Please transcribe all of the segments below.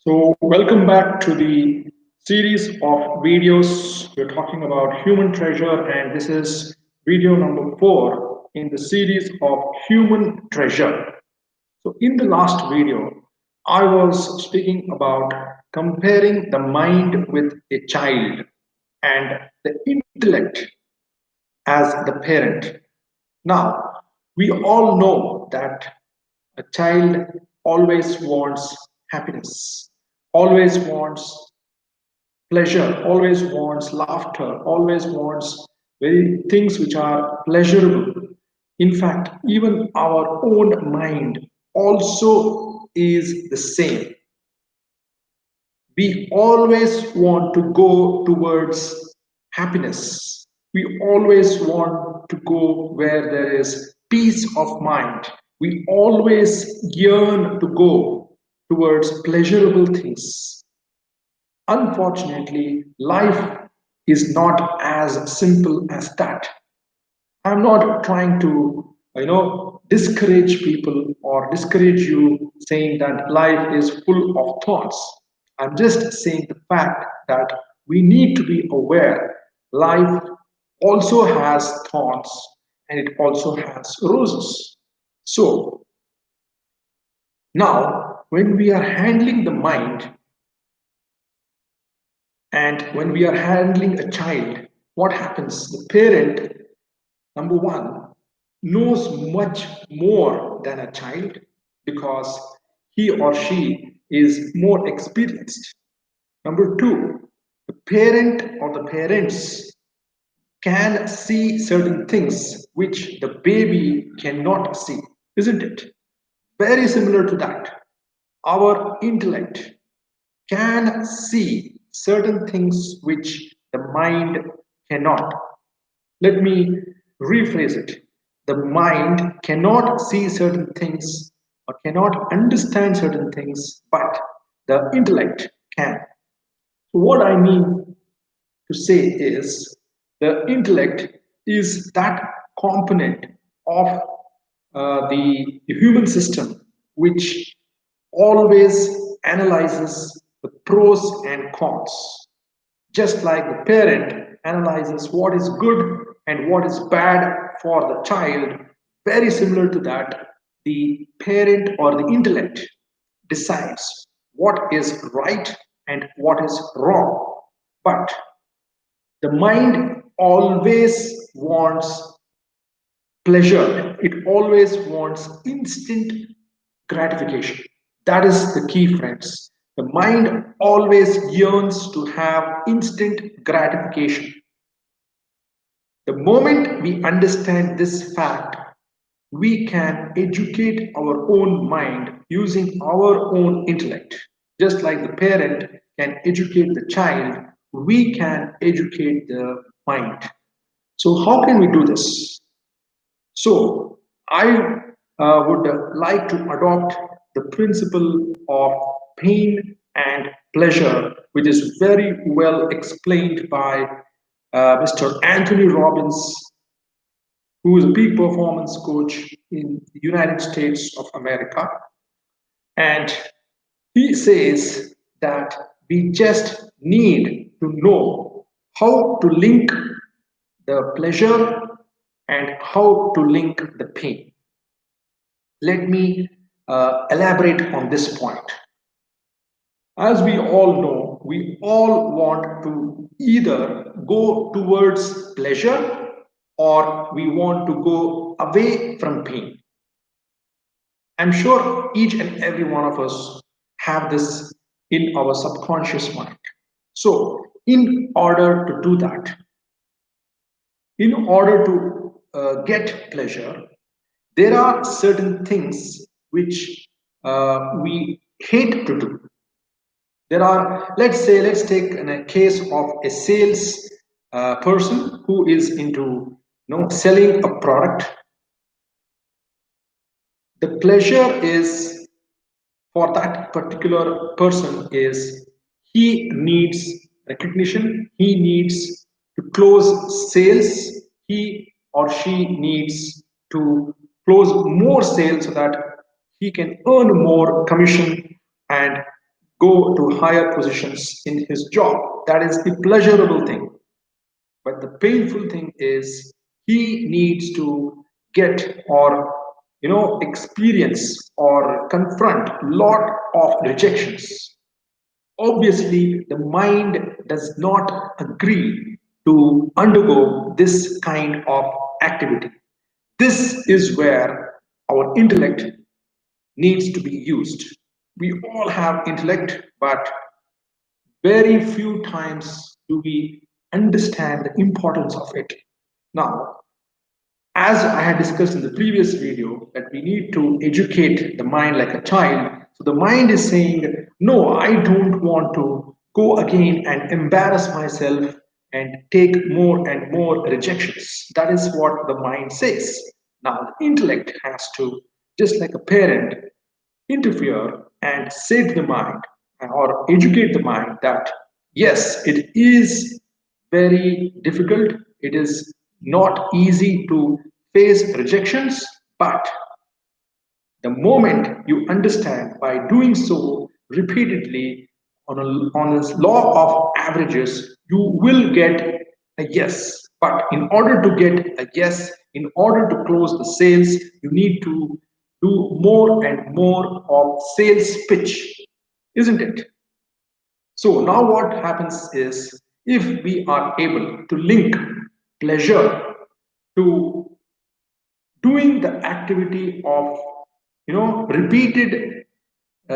So, welcome back to the series of videos. We're talking about human treasure, and this is video number 4 in the series of human treasure. So, in the last video, I was speaking about comparing the mind with a child and the intellect as the parent. Now, we all know that a child always wants happiness, always wants pleasure, always wants laughter, always wants very things which are pleasurable. In fact, even our own mind also is the same. We always want to go towards happiness. We always want to go where there is peace of mind. We always yearn to go towards pleasurable things. Unfortunately, life is not as simple as that. I'm not trying to, discourage people or discourage you saying that life is full of thorns. I'm just saying the fact that we need to be aware life also has thorns and it also has roses. So now, when we are handling the mind and when we are handling a child, what happens? The parent, number one, knows much more than a child because he or she is more experienced. Number two, the parent or the parents can see certain things which the baby cannot see, isn't it? Very similar to that. Our intellect can see certain things which the mind cannot. Let me rephrase it. The mind cannot see certain things or cannot understand certain things, but the intellect can. So, what I mean to say is the intellect is that component of the human system which always analyzes the pros and cons, just like the parent analyzes what is good and what is bad for the child. Very similar to that, the parent or the intellect decides what is right and what is wrong. But the mind always wants pleasure, it always wants instant gratification. That is the key, friends. The mind always yearns to have instant gratification. The moment we understand this fact, we can educate our own mind using our own intellect. Just like the parent can educate the child, we can educate the mind. So, how can we do this? So, I would like to adopt the principle of pain and pleasure, which is very well explained by Mr. Anthony Robbins, who is a peak performance coach in the United States of America. And he says that we just need to know how to link the pleasure and how to link the pain. Let me elaborate on this point. As we all know, we all want to either go towards pleasure or we want to go away from pain. I'm sure each and every one of us have this in our subconscious mind. So, in order to do that, in order to get pleasure, there are certain things which we hate to do. There are, let's take a case of a sales person who is into selling a product. The pleasure is for that particular person is he needs recognition, he needs to close sales, he or she needs to close more sales so that he can earn more commission and go to higher positions in his job. That is the pleasurable thing. But the painful thing is he needs to get or experience or confront lot of rejections. Obviously, the mind does not agree to undergo this kind of activity. This is where our intellect needs to be used. We all have intellect, but very few times do we understand the importance of it. Now, as I had discussed in the previous video, that we need to educate the mind like a child. So the mind is saying, no, I don't want to go again and embarrass myself and take more and more rejections. That is what the mind says. Now, the intellect has to, just like a parent, interfere and say to the mind or educate the mind that yes, it is very difficult, it is not easy to face rejections, but the moment you understand by doing so repeatedly on this law of averages, you will get a yes. But in order to get a yes, in order to close the sales, you need to do more and more of sales pitch, isn't it? So now what happens is if we are able to link pleasure to doing the activity of repeated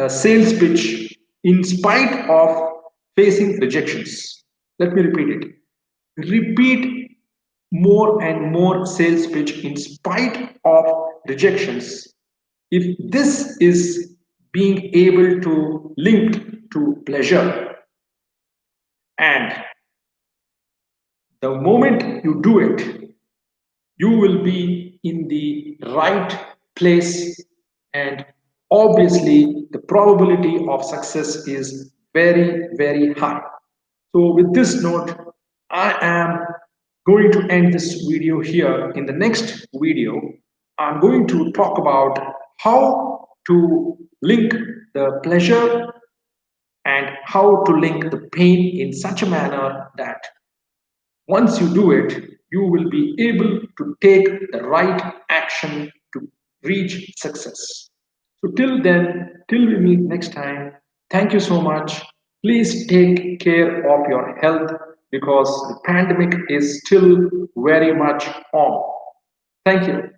sales pitch in spite of facing rejections. Let me repeat it. Repeat more and more sales pitch in spite of rejections. If this is being able to link to pleasure, and the moment you do it, you will be in the right place, and obviously the probability of success is very high. So with this note, I am going to end this video here. In the next video, I'm going to talk about how to link the pleasure and how to link the pain in such a manner that once you do it, you will be able to take the right action to reach success. So, till then, till we meet next time, thank you so much. Please take care of your health because the pandemic is still very much on. Thank you.